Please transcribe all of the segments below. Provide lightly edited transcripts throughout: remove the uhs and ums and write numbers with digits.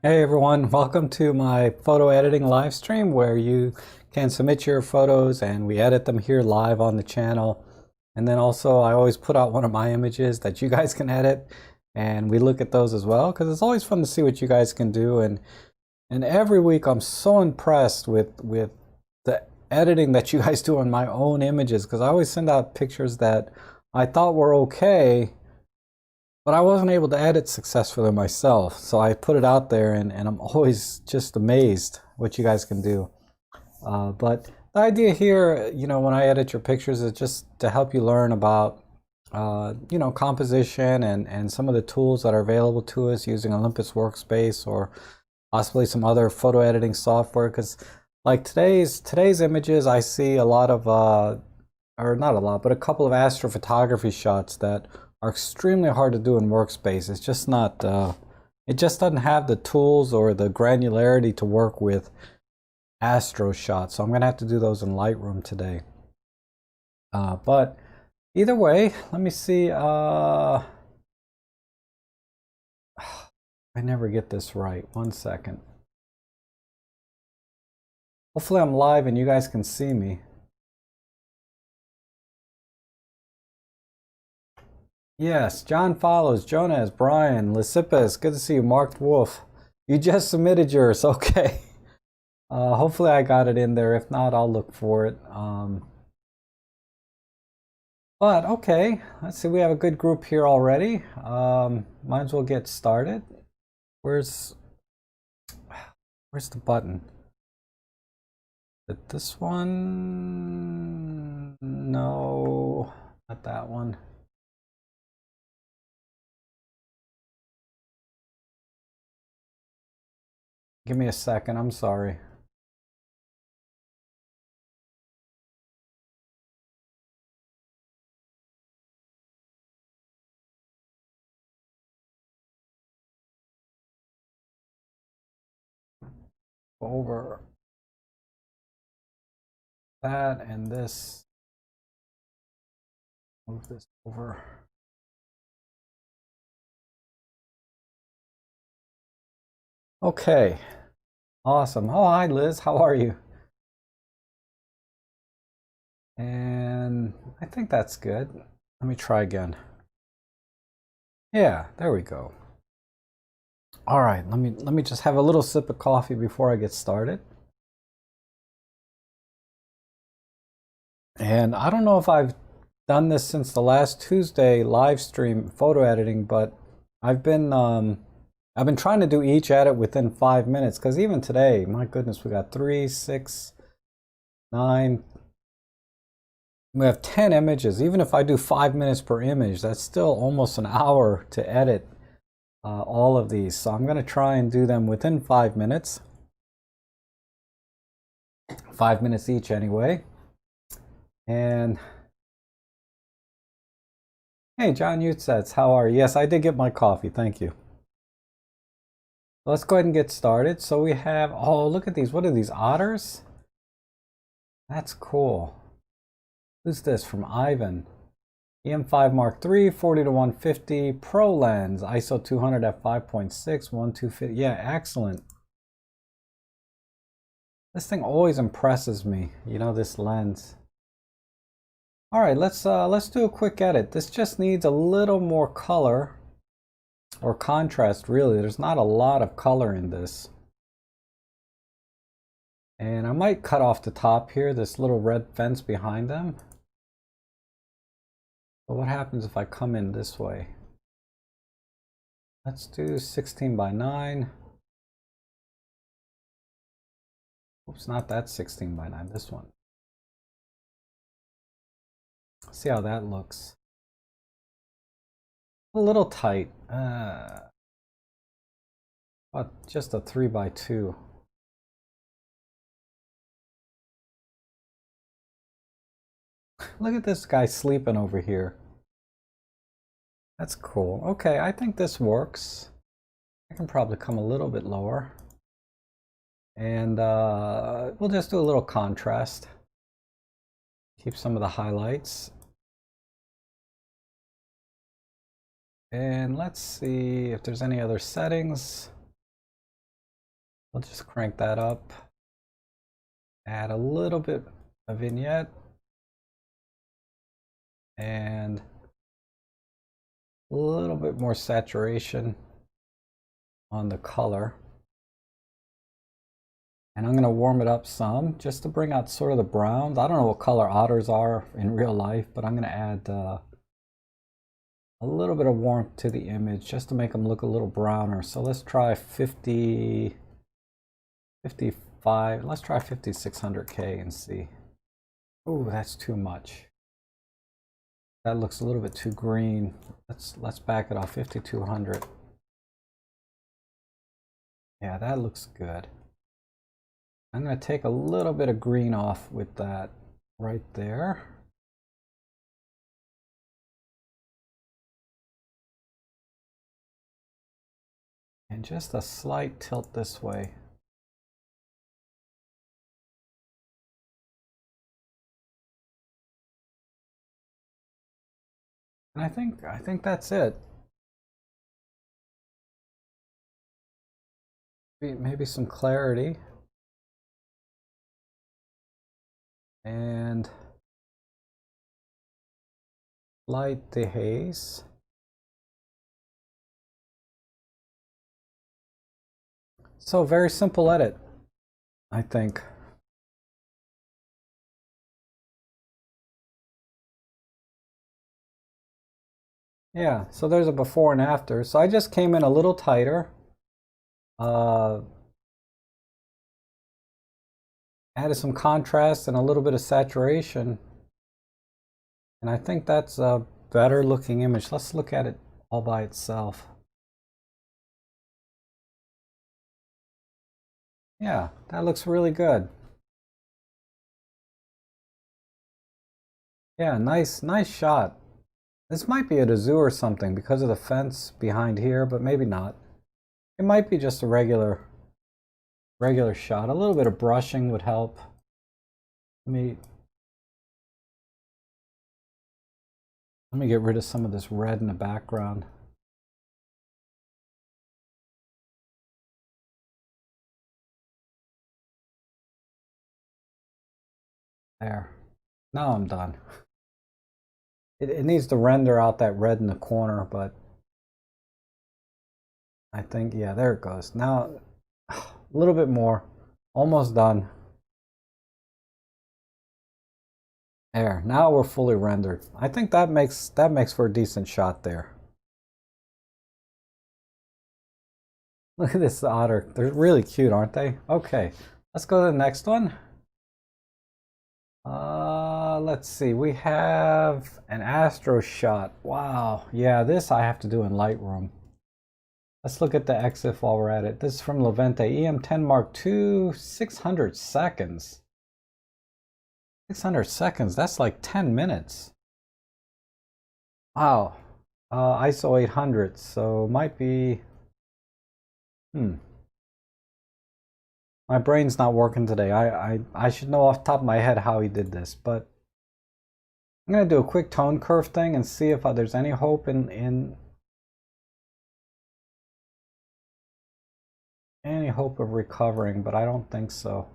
Hey everyone, welcome to my photo editing live stream where you can submit your photos and we edit them here live on the channel. And then also I always put out one of my images that you guys can edit and we look at those as well because it's always fun to see what you guys can do. And every week I'm so impressed with the editing that you guys do on my own images because I always send out pictures that I thought were okay, but I wasn't able to edit successfully myself. So I put it out there and I'm always just amazed what you guys can do. But the idea here, when I edit your pictures is just to help you learn about, composition and some of the tools that are available to us using Olympus Workspace or possibly some other photo editing software. Because like today's images, I see a lot of, or not a lot, but a couple of astrophotography shots that are extremely hard to do in Workspace. It's just not, it just doesn't have the tools or the granularity to work with astro shots. So I'm gonna have to do those in Lightroom today. But either way, let me see. I never get this right. 1 second. Hopefully I'm live and you guys can see me. Yes, John follows, Jonas, Brian, Lysippus, good to see you, Mark Wolf. You just submitted yours, okay. Hopefully I got it in there. If not, I'll look for it. But okay, let's see, we have a good group here already. Might as well get started. Where's the button? Is it this one? No, not that one. Give me a second, I'm sorry. Over that and this. Move this over. Okay, awesome. Oh, hi Liz, how are you? And I think that's good. Let me try again. Yeah, there we go. All right, let me just have a little sip of coffee before I get started. And I don't know if I've done this since the last Tuesday live stream photo editing, but I've been trying to do each edit within 5 minutes because even today, my goodness, we got 3, 6, 9. We have 10 images. Even if I do 5 minutes per image, that's still almost an hour to edit all of these. So I'm going to try and do them within 5 minutes. 5 minutes each anyway. And hey, John Utsets, how are you? Yes, I did get my coffee. Thank you. Let's go ahead and get started. So we have, oh, look at these. What are these, otters? That's cool. Who's this? From Ivan. EM5 Mark III, 40 to 150, Pro lens, ISO 200 f 5.6, 1250. Yeah, excellent. This thing always impresses me, this lens. All right, let's do a quick edit. This just needs a little more color or contrast, really. There's not a lot of color in this. And I might cut off the top here, this little red fence behind them. But what happens if I come in this way? Let's do 16 by 9. Oops, not that 16 by 9, this one. See how that looks. A little tight. But just a 3 by 2. Look at this guy sleeping over here. That's cool. Okay, I think this works. I can probably come a little bit lower. And we'll just do a little contrast. Keep some of the highlights. And let's see if there's any other settings. We'll just crank that up. Add a little bit of vignette. And a little bit more saturation on the color. And I'm going to warm it up some just to bring out sort of the browns. I don't know what color otters are in real life, but I'm going to add a little bit of warmth to the image just to make them look a little browner. So let's try 50, 55, let's try 5600K and see. Oh, that's too much. That looks a little bit too green. Let's back it off, 5200. Yeah, that looks good. I'm going to take a little bit of green off with that right there. And just a slight tilt this way. And I think that's it. Maybe some clarity. And light dehaze. So very simple edit, I think. Yeah, so there's a before and after. So I just came in a little tighter. Added some contrast and a little bit of saturation. And I think that's a better looking image. Let's look at it all by itself. Yeah, that looks really good. Yeah, nice shot. This might be at a zoo or something because of the fence behind here, but maybe not. It might be just a regular shot. A little bit of brushing would help. Let me get rid of some of this red in the background. There. Now I'm done. It needs to render out that red in the corner, but I think, yeah, there it goes. Now, a little bit more. Almost done. There. Now we're fully rendered. I think that makes for a decent shot there. Look at this otter. They're really cute, aren't they? Okay, let's go to the next one. Let's see. We have an astro shot. Wow. Yeah, this I have to do in Lightroom. Let's look at the EXIF while we're at it. This is from Levente EM10 Mark II, 600 seconds. 600 seconds, that's like 10 minutes. Wow. ISO 800, so might be... My brain's not working today. I should know off the top of my head how he did this, but I'm going to do a quick tone curve thing and see if there's any hope in any hope of recovering, but I don't think so.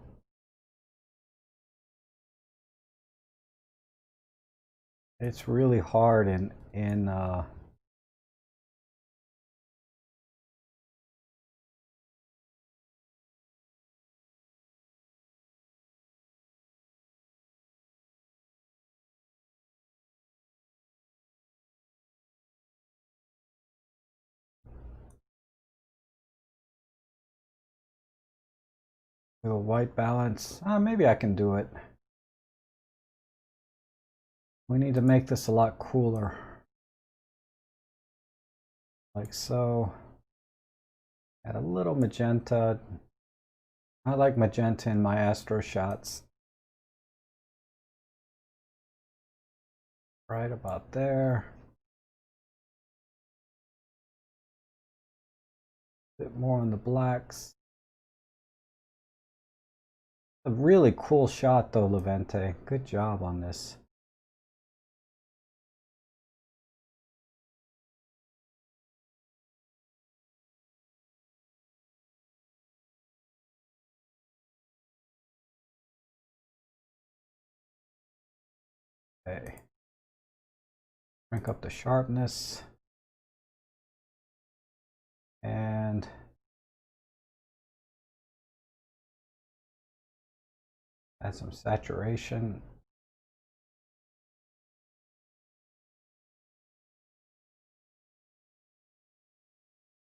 It's really hard in a white balance. Maybe I can do it. We need to make this a lot cooler. Like so. Add a little magenta. I like magenta in my astro shots. Right about there. A bit more on the blacks. A really cool shot though, Levente. Good job on this. Okay. Crank up the sharpness. And add some saturation.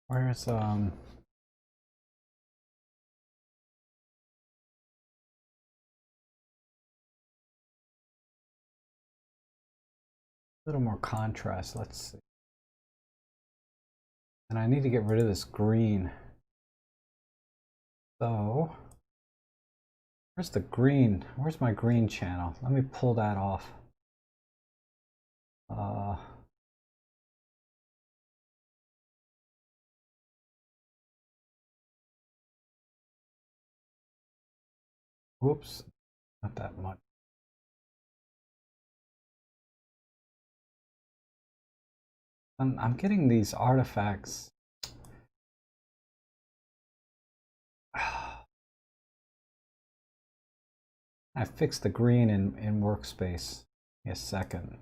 Where's a little more contrast, let's see. And I need to get rid of this green. So where's the green? Where's my green channel? Let me pull that off. Whoops, not that much. I'm getting these artifacts. I fixed the green in Workspace. Give me a second.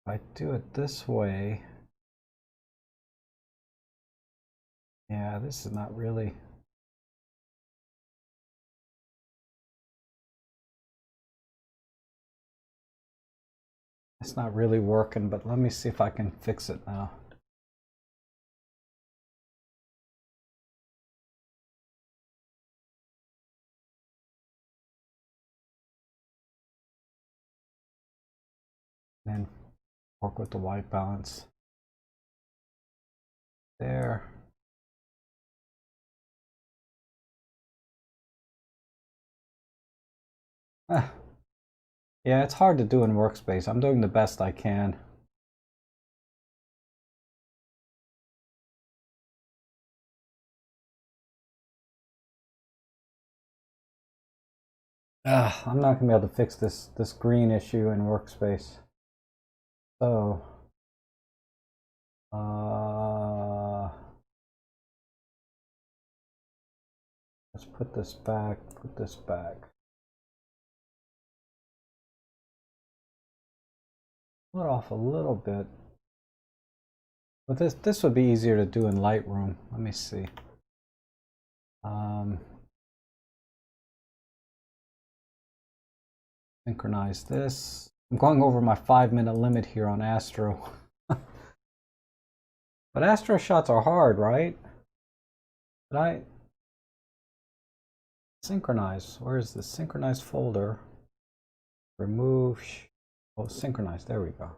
If I do it this way, yeah, this is not really. It's not really working, but let me see if I can fix it now. And work with the white balance. There. Ah. Yeah, it's hard to do in Workspace. I'm doing the best I can. I'm not gonna be able to fix this green issue in Workspace. So let's put this back, put this back. Pull it off a little bit. But this would be easier to do in Lightroom. Let me see. Synchronize this. I'm going over my 5-minute limit here on Astro. But Astro shots are hard, right? Did I synchronize? Where is the synchronized folder? Remove. Oh, synchronize. There we go.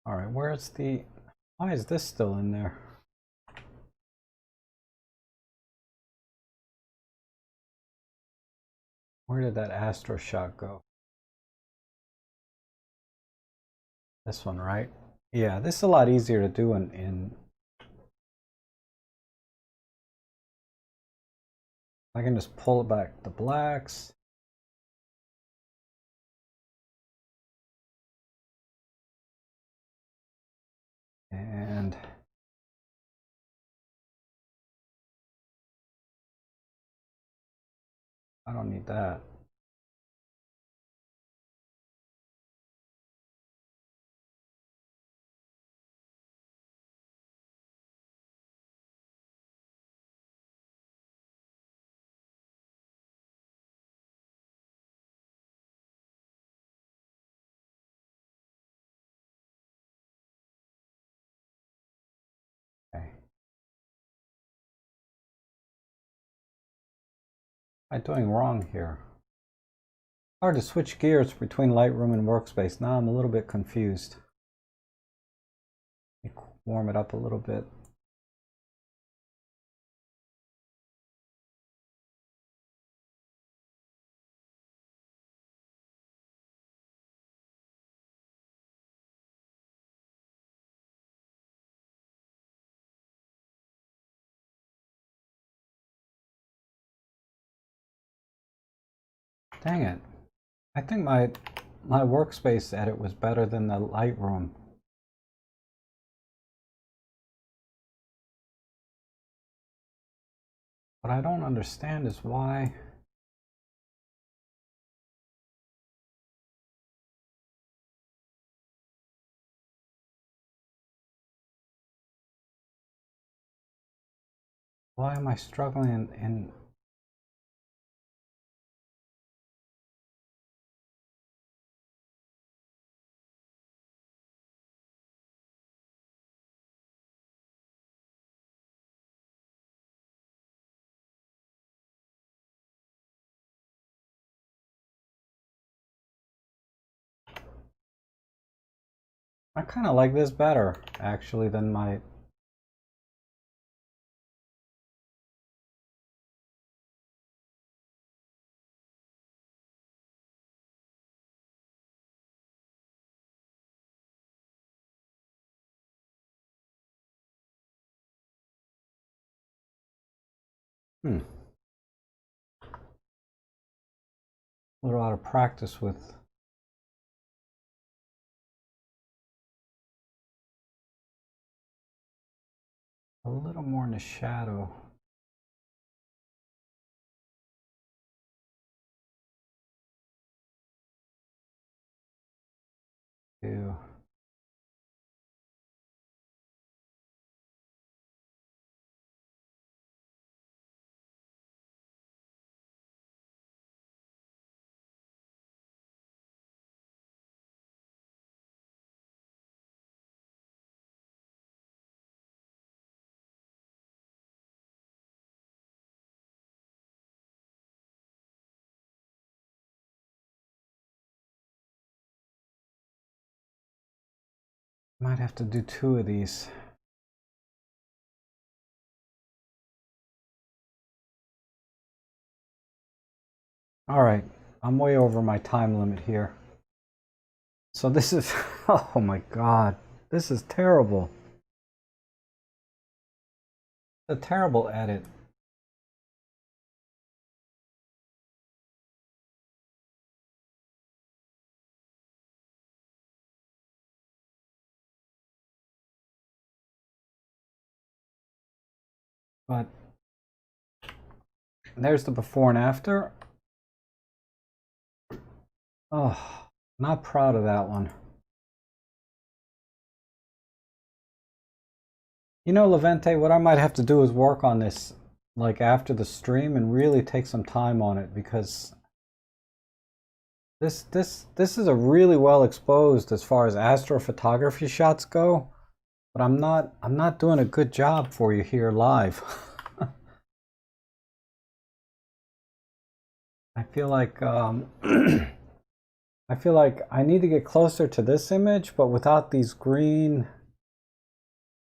All right, where's the, why is this still in there? Where did that Astro shot go? This one, right? Yeah, this is a lot easier to do in I can just pull back the blacks. And I don't need that. Okay. What am I doing wrong here? Hard to switch gears between Lightroom and Workspace. Now I'm a little bit confused. Let me warm it up a little bit. Dang it. I think my workspace edit was better than the Lightroom. What I don't understand is why. Why am I struggling in I kind of like this better, actually, than my... A little out of practice with... a little more in the shadow. Ew. Might have to do 2 of these. All right, I'm way over my time limit here. So this is, oh my God, this is terrible. It's a terrible edit. But there's the before and after. Oh, not proud of that one. You know, Levente, what I might have to do is work on this like after the stream and really take some time on it, because this is a really well exposed as far as astrophotography shots go, but I'm not doing a good job for you here live. I feel like I feel like I need to get closer to this image, but without these green,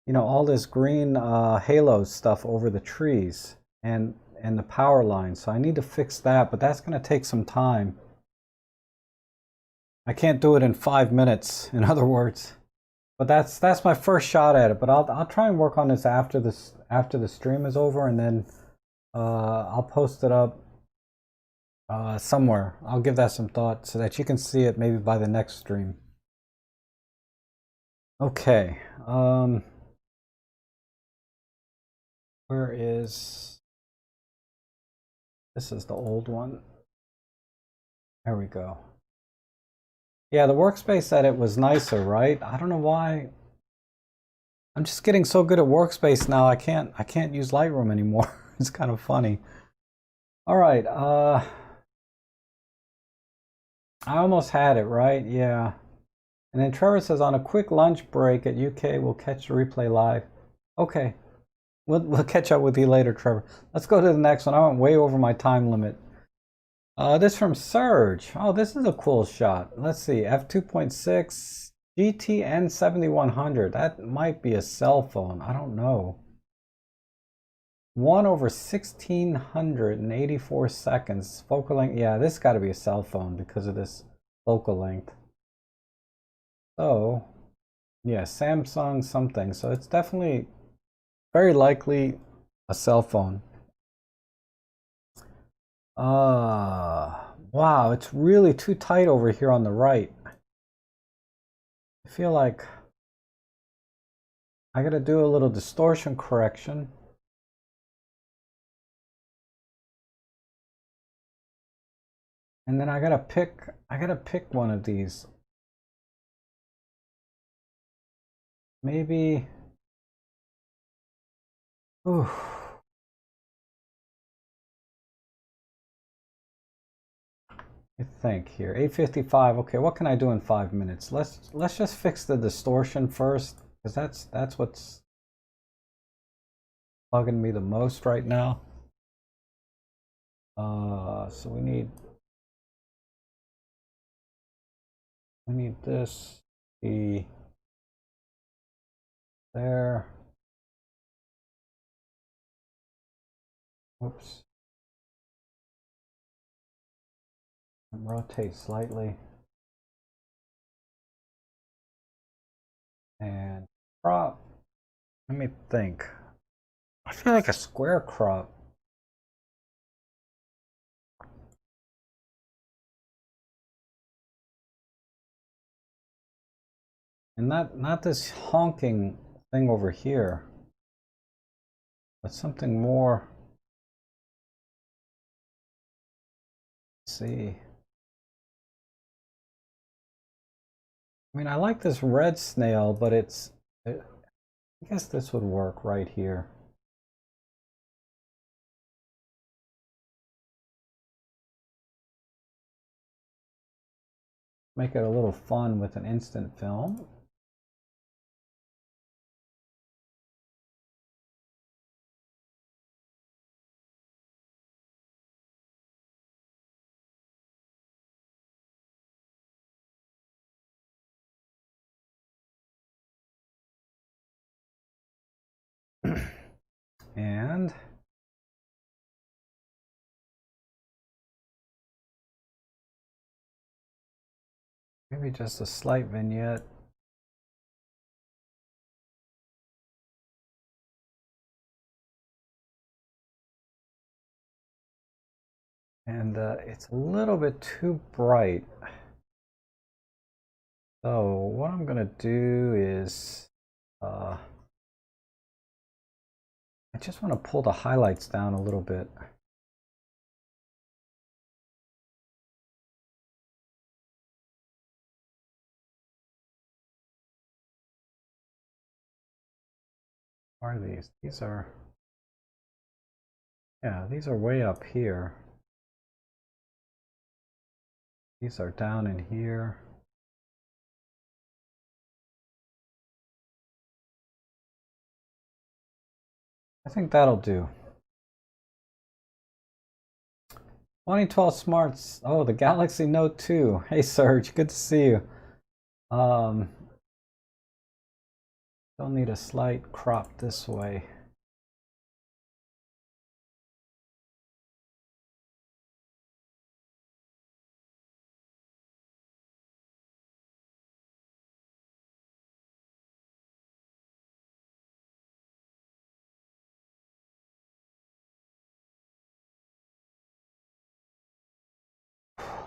you know, all this green halo stuff over the trees and the power line. So I need to fix that, but that's going to take some time. I can't do it in 5 minutes, in other words. But that's my first shot at it. But I'll try and work on this after the stream is over, and then I'll post it up somewhere. I'll give that some thought so that you can see it maybe by the next stream. Okay. Where is... This is the old one. There we go. Yeah, the workspace edit was nicer, right? I don't know why. I'm just getting so good at workspace now. I can't use Lightroom anymore. It's kind of funny. All right. I almost had it, right? Yeah. And then Trevor says, on a quick lunch break at UK, we'll catch the replay live. Okay. We'll catch up with you later, Trevor. Let's go to the next one. I went way over my time limit. This from Serge. Oh, this is a cool shot. Let's see. f2.6 GTN 7100. That might be a cell phone. I don't know. 1/1684 seconds. Focal length. Yeah, this got to be a cell phone because of this focal length. So, yeah, Samsung something. So it's definitely very likely a cell phone. Wow, it's really too tight over here on the right. I feel like I gotta do a little distortion correction. And then I gotta pick one of these. Maybe, ooh. I think here, 8:55. Okay, what can I do in 5 minutes? Let's just fix the distortion first, because that's what's bugging me the most right now. So we need this be there. Whoops. And rotate slightly. And crop. Let me think. I feel like a square crop. And not this honking thing over here, but something more. Let's see. I mean, I like this red snail, but I guess this would work right here. Make it a little fun with an instant film. And maybe just a slight vignette. And it's a little bit too bright. So what I'm gonna do is, I just want to pull the highlights down a little bit. What are these? These are, yeah, these are way up here. These are down in here. I think that'll do. 2012 smarts. Oh, the Galaxy Note 2. Hey, Serge, good to see you. Still need a slight crop this way.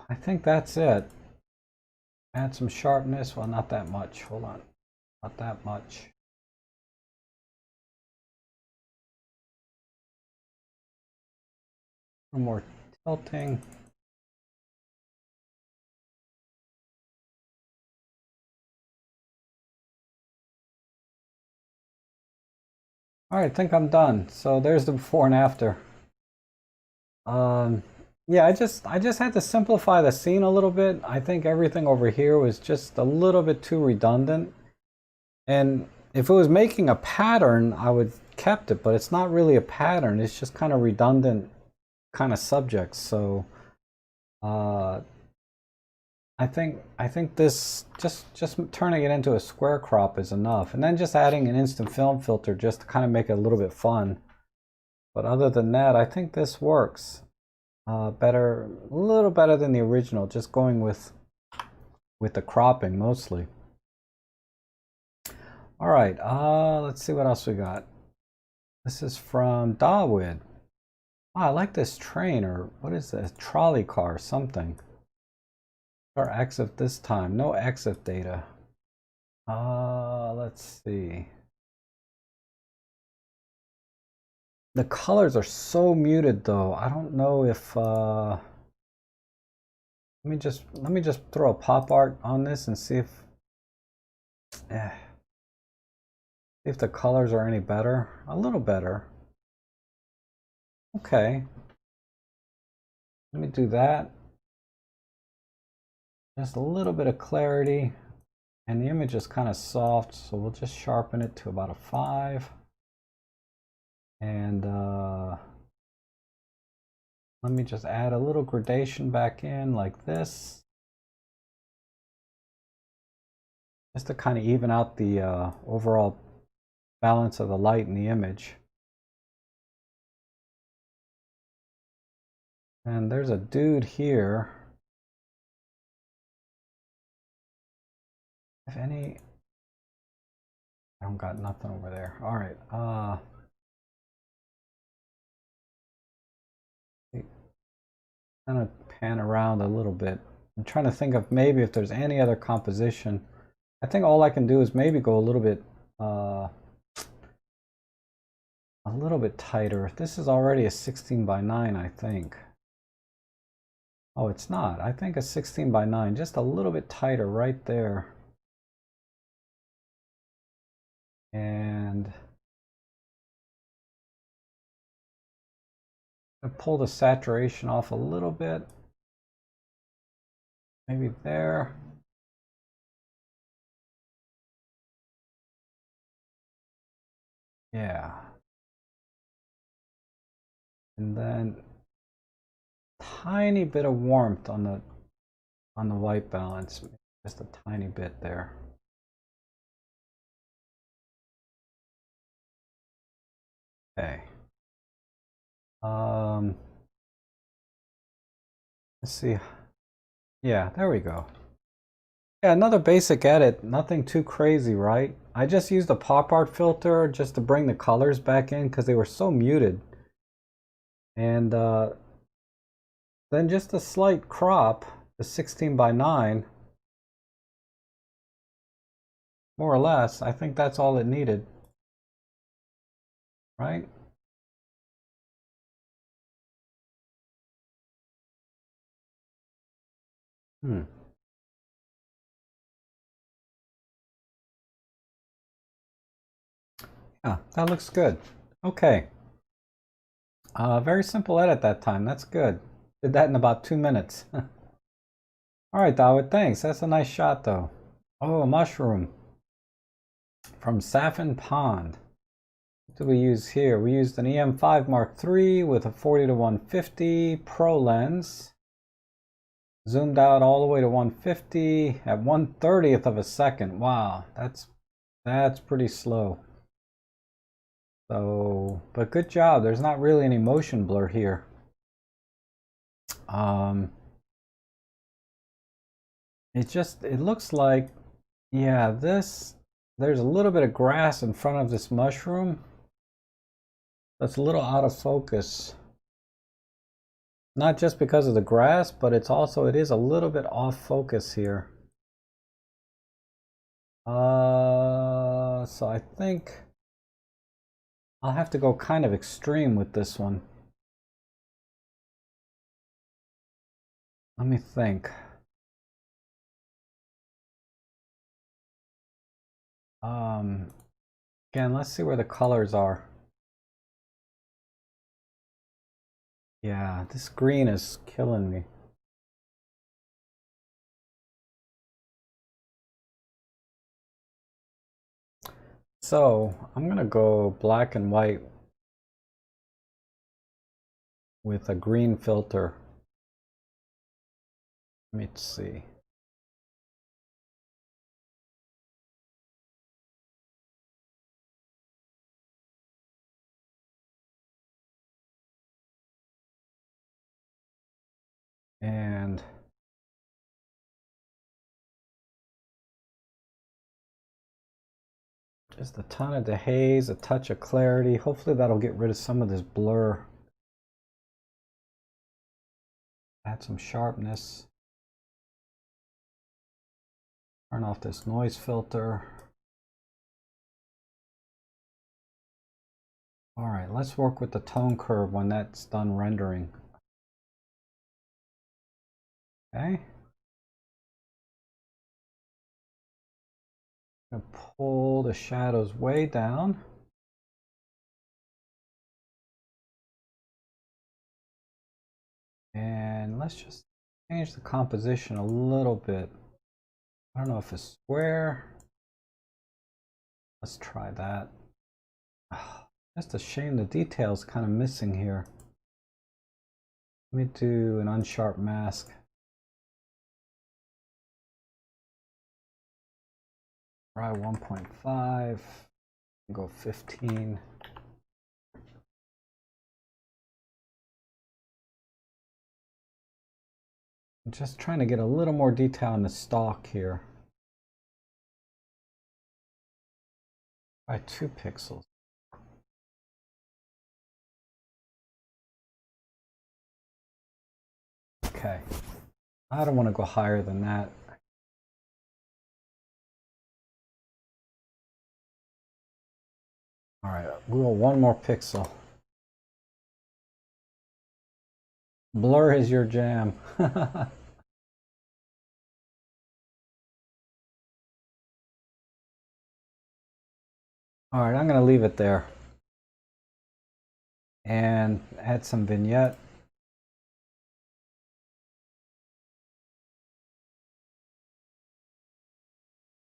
I think that's it. Add some sharpness. Well, not that much. Hold on. Not that much. A little more tilting. All right, I think I'm done. So there's the before and after. Yeah, I just had to simplify the scene a little bit. I think everything over here was just a little bit too redundant. And if it was making a pattern, I would kept it, but it's not really a pattern. It's just kind of redundant kind of subjects. So I think this just turning it into a square crop is enough, and then just adding an instant film filter just to kind of make it a little bit fun. But other than that, I think this works better, a little better than the original. Just going with the cropping mostly. All right, let's see what else we got. This is from Dawood. Oh, I like this train, or what is this? Trolley car, something. Or EXIF this time. No EXIF data. Let's see. The colors are so muted though. I don't know if let me just throw a pop art on this and see if the colors are any better. A little better. Okay. Let me do that. Just a little bit of clarity. And the image is kind of soft, so we'll just sharpen it to about a 5. And let me just add a little gradation back in like this. Just to kind of even out the overall balance of the light in the image. And there's a dude here. If any, I don't got nothing over there. All right. Kind of pan around a little bit. I'm trying to think of maybe if there's any other composition. I think all I can do is maybe go a little bit tighter. This is already a 16 by 9, I think. Oh, it's not. I think a 16 by 9, just a little bit tighter right there. And pull the saturation off a little bit. Maybe there. Yeah. And then tiny bit of warmth on the white balance. Just a tiny bit there. Okay. Let's see. Yeah, there we go. Yeah, another basic edit, nothing too crazy, right? I just used a pop art filter just to bring the colors back in because they were so muted. And then just a slight crop, the 16 by 9, more or less. I think that's all it needed, right? Yeah, that looks good. Okay. Very simple edit that time. That's good. Did that in about 2 minutes. All right, Dawood, thanks. That's a nice shot, though. Oh, a mushroom from Saffin Pond. What did we use here? We used an EM5 Mark III with a 40 to 150 Pro lens. Zoomed out all the way to 150 at 1/30th of a second. Wow, that's pretty slow. So, but good job. There's not really any motion blur here. It looks like, yeah, there's a little bit of grass in front of this mushroom. That's a little out of focus. Not just because of the grass, but it is a little bit off focus here. So I think I'll have to go kind of extreme with this one. Let me think. Again, let's see where the colors are. Yeah, this green is killing me. So I'm gonna go black and white with a green filter. Let me see. And just a ton of dehaze, a touch of clarity. Hopefully that'll get rid of some of this blur. add some sharpness. Turn off this noise filter. All right, let's work with the tone curve when that's done rendering. Okay. I'm gonna pull the shadows way down. And let's just change the composition a little bit. I don't know if it's square. Let's try that. Just a shame the detail's kind of missing here. Let me do an unsharp mask. Try 1.5, go 15. I'm just trying to get a little more detail in the stock here. By 2 pixels. Okay, I don't want to go higher than that. All right, we'll go 1 more pixel. Blur is your jam. All right, I'm going to leave it there and add some vignette.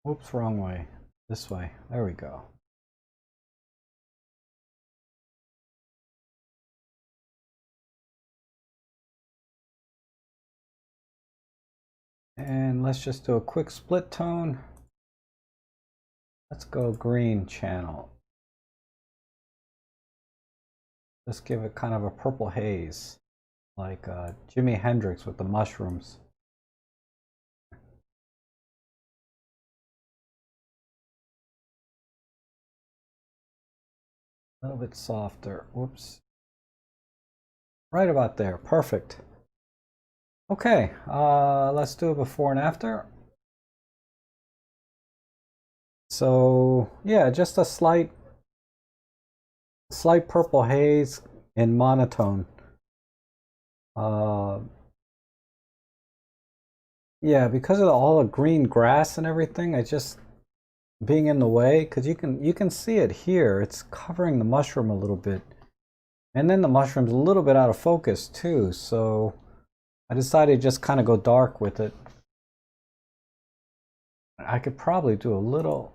Oops, wrong way. This way. There we go. And let's just do a quick split tone. Let's go green channel. Just give it kind of a purple haze, like Jimi Hendrix with the mushrooms. A little bit softer. Whoops. Right about there. Perfect. Okay, let's do a before and after. So yeah, just a slight purple haze in monotone. Yeah, because of all the green grass and everything, it's just being in the way, because you can see it here. It's covering the mushroom a little bit, and then the mushroom's a little bit out of focus too, so I decided to just kind of go dark with it. I could probably do a little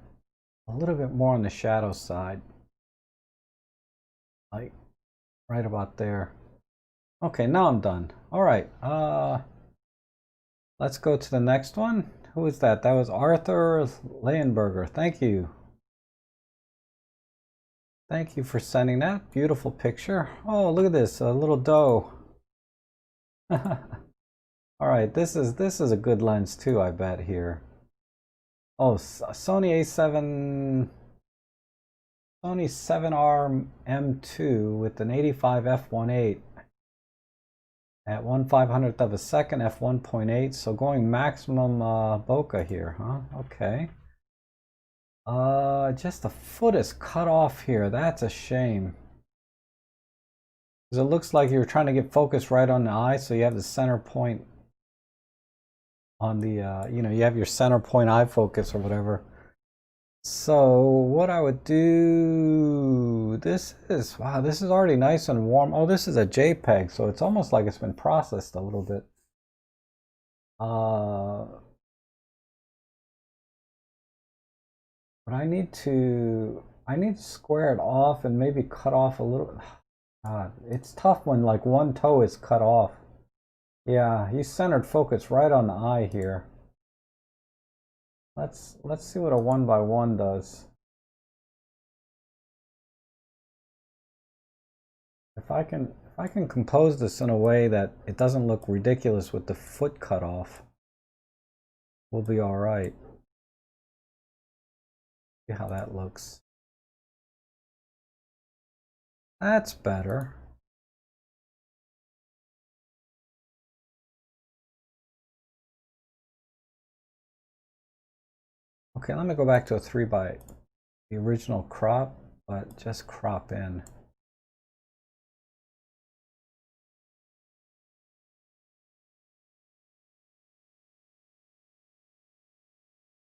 bit more on the shadow side, like right about there. Okay, now I'm done. All right, let's go to the next one. Who is that? That was Arthur Leyenberger. Thank you. Thank you for sending that beautiful picture. Oh, look at this, a little doe. All right, this is a good lens too, I bet here. Oh, Sony A7, Sony 7R M2 with an 85 f1.8 at 1/500th of a second f1.8. So going maximum bokeh here, huh? Okay. Just a foot is cut off here. That's a shame. Because it looks like you're trying to get focus right on the eye, so you have the center point on the, you know, you have your center point eye focus or whatever. So what I would do, this is, wow, this is already nice and warm. Oh, this is a JPEG, so it's almost like it's been processed a little bit. But I need to square it off and maybe cut off a little. It's tough when like one toe is cut off. Yeah, he centered focus right on the eye here. Let's see what a 1x1 does. If I can compose this in a way that it doesn't look ridiculous with the foot cut off, we'll be all right. See how that looks. That's better. Okay, let me go back to a 3 by the original crop, but just crop in.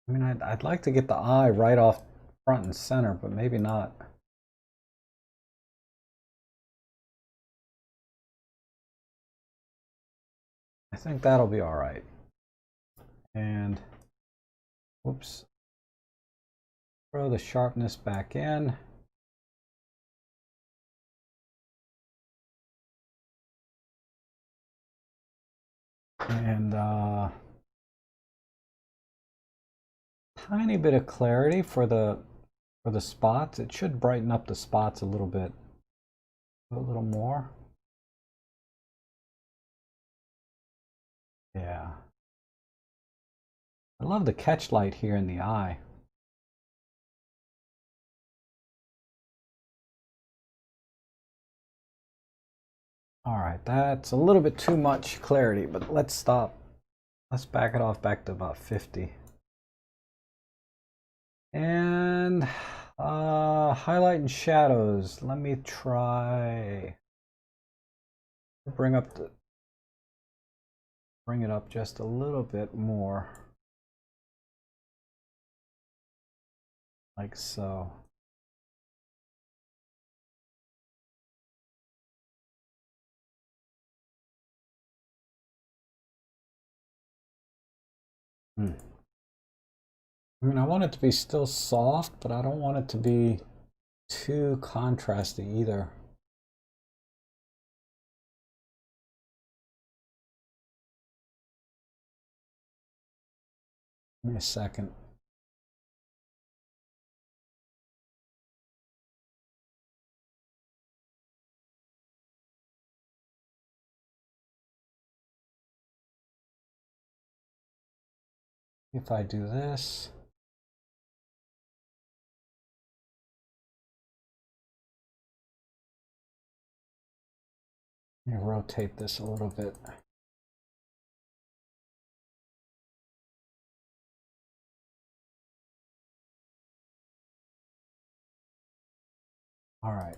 I mean, I'd like to get the eye right off front and center, but maybe not. I think that'll be all right. And whoops, throw the sharpness back in. And tiny bit of clarity for the spots. It should brighten up the spots a little bit. A little more. Yeah. I love the catch light here in the eye. All right, that's a little bit too much clarity, but let's stop. Let's back it off back to about 50. And highlight and shadows. Let me try bring it up just a little bit more, like so. I mean, I want it to be still soft, but I don't want it to be too contrasty either. Give me a second. If I do this, let me rotate this a little bit. All right.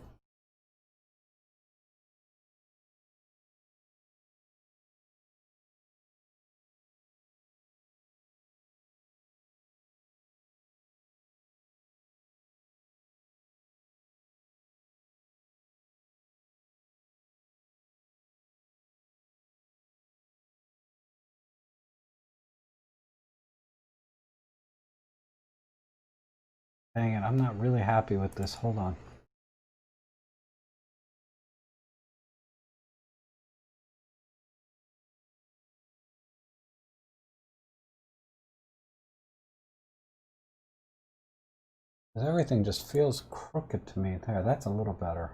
Dang it, I'm not really happy with this. Hold on. Everything just feels crooked to me. There, that's a little better.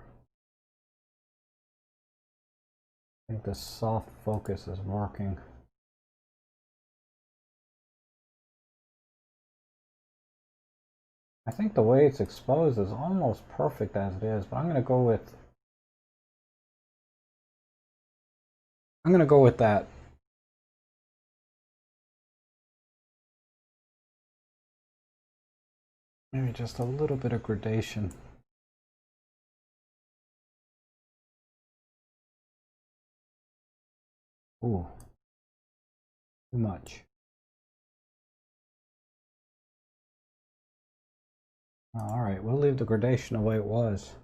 I think this soft focus is working. I think the way it's exposed is almost perfect as it is, but I'm going to go with that. Maybe just a little bit of gradation. Ooh, too much. All right, we'll leave the gradation the way it was.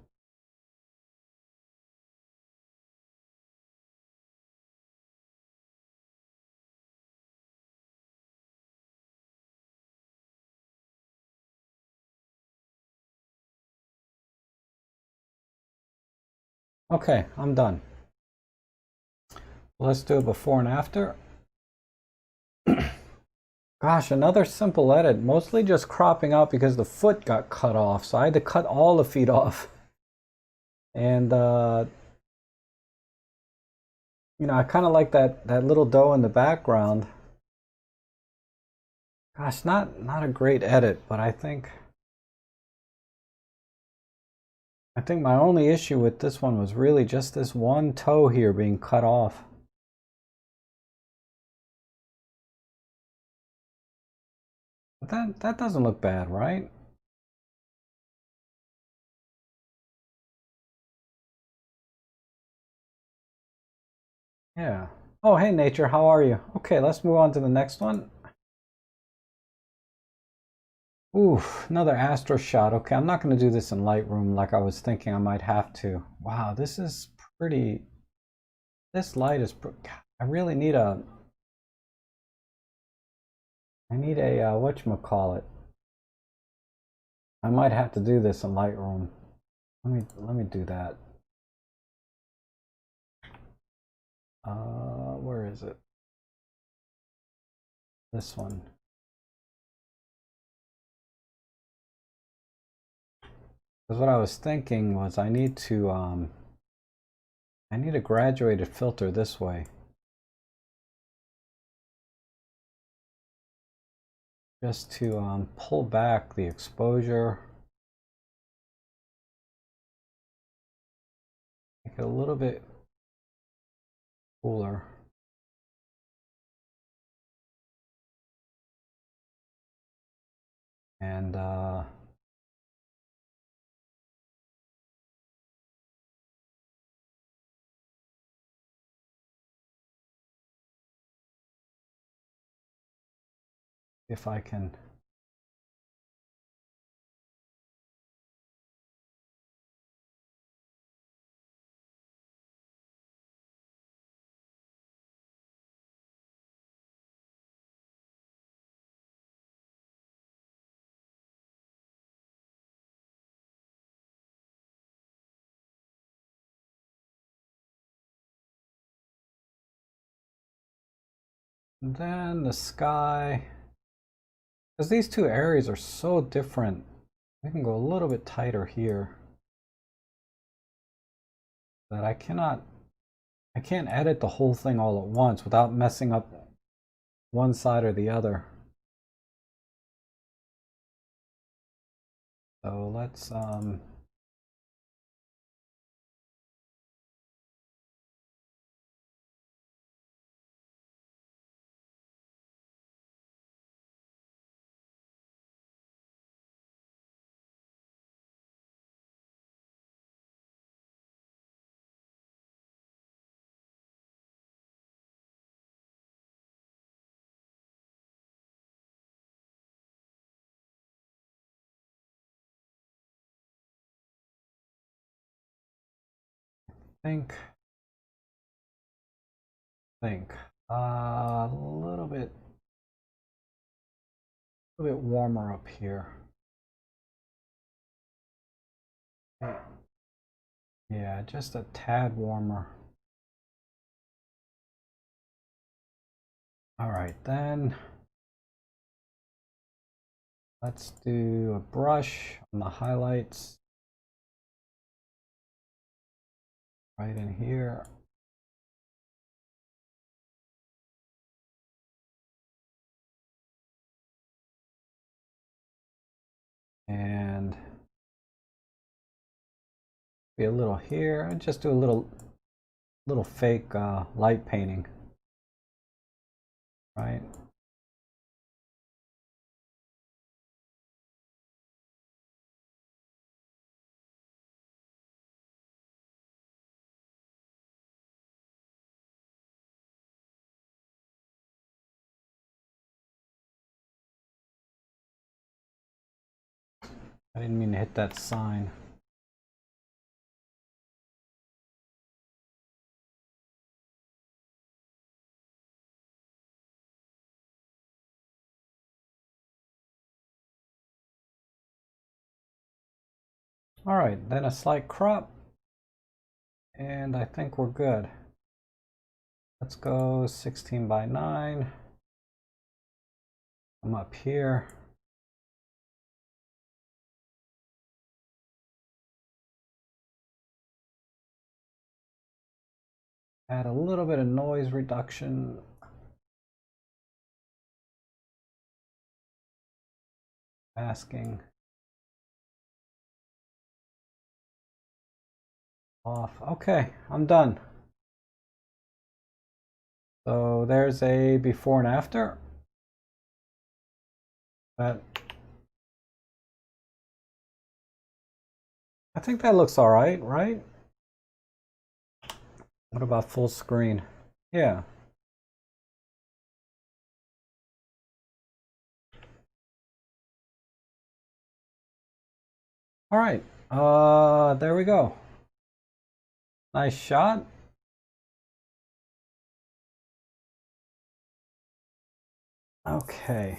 Okay, I'm done. Let's do a before and after. Gosh, another simple edit, mostly just cropping out because the foot got cut off. So I had to cut all the feet off. And, you know, I kind of like that little doe in the background. Gosh, not a great edit, but I think my only issue with this one was really just this one toe here being cut off. But that doesn't look bad, right? Yeah. Oh, hey nature, how are you? Okay, let's move on to the next one. Ooh, another astro shot. Okay, I'm not going to do this in Lightroom like I was thinking I might have to. Wow, this is pretty. This light is. I really need a. I need a whatchamacallit. I might have to do this in Lightroom. Let me do that. Where is it? This one. Because what I was thinking was I need a graduated filter this way. Just to pull back the exposure. Make it a little bit cooler. And if I can. And then the sky. Because these two areas are so different. I can go a little bit tighter here. That I can't edit the whole thing all at once without messing up one side or the other. So let's think a little bit warmer up here. Yeah, just a tad warmer. All right, then let's do a brush on the highlights right in here. And be a little here and just do a little fake light painting, right? I didn't mean to hit that sign. All right, then a slight crop, and I think we're good. Let's go 16:9. I'm up here. Add a little bit of noise reduction. Masking. Off. Okay, I'm done. So there's a before and after. But I think that looks all right, right? What about full screen? Yeah. All right. There we go. Nice shot. Okay.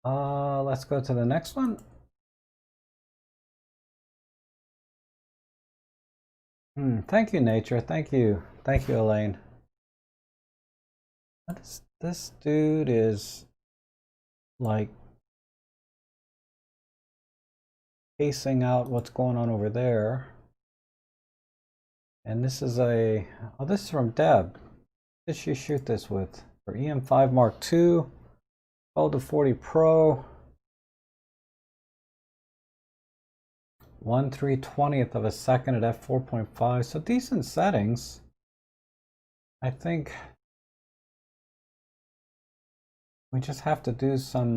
Let's go to the next one. Thank you, nature. Thank you. Thank you, Elaine. This dude is like pacing out what's going on over there. And this is a, oh, this is from Deb. What did she shoot this with? For EM5 Mark II, 12 to 40 Pro. 1/320th of a second at f4.5. So decent settings. I think we just have to do some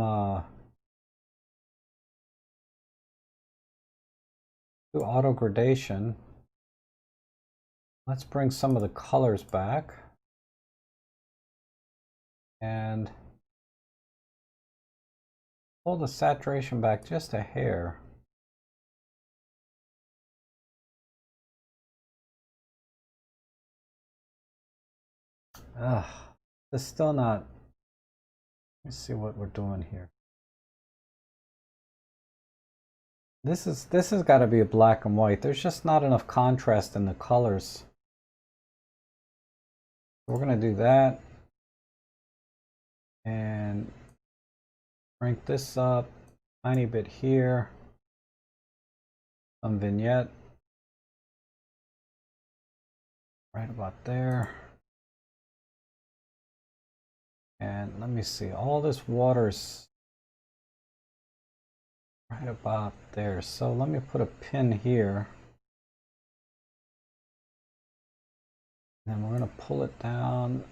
do auto gradation. Let's bring some of the colors back and pull the saturation back just a hair. It's still not. Let's see what we're doing here. This has got to be a black and white. There's just not enough contrast in the colors. We're gonna do that and crank this up a tiny bit here. Some vignette right about there. And let me see, all this water's right about there. So let me put a pin here. And we're going to pull it down.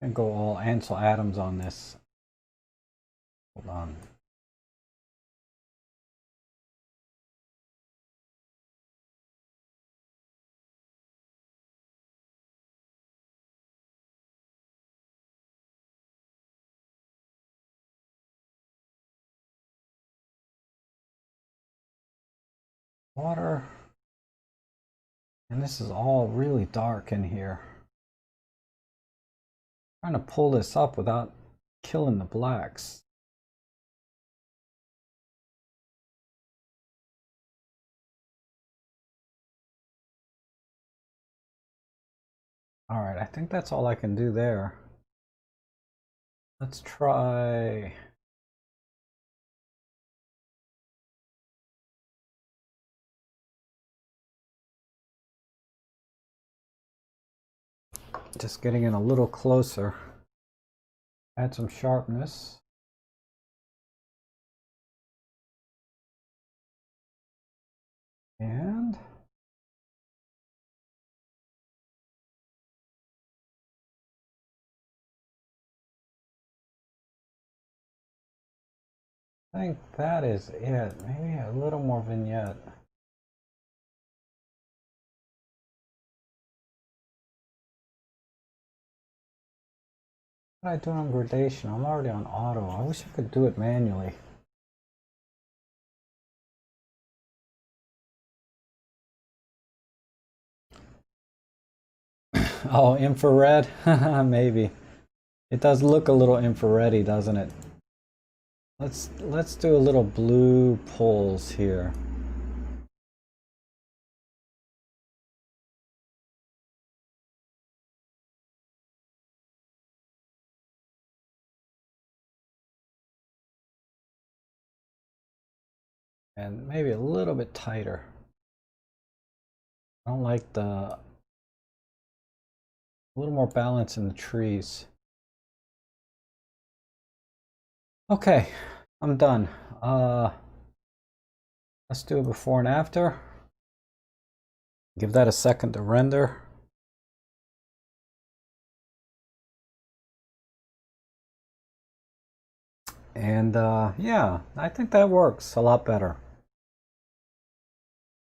And go all Ansel Adams on this. Hold on. Water. And this is all really dark in here. I'm trying to pull this up without killing the blacks. All right, I think that's all I can do there. Let's try. Just getting in a little closer. Add some sharpness. And I think that is it. Maybe a little more vignette. What did I do on gradation? I'm already on auto. I wish I could do it manually. Oh, infrared? Maybe. It does look a little infrared-y, doesn't it? Let's do a little blue pulls here. And maybe a little bit tighter. I don't like a little more balance in the trees. Okay, I'm done. Let's do a before and after. Give that a second to render. And yeah, I think that works a lot better.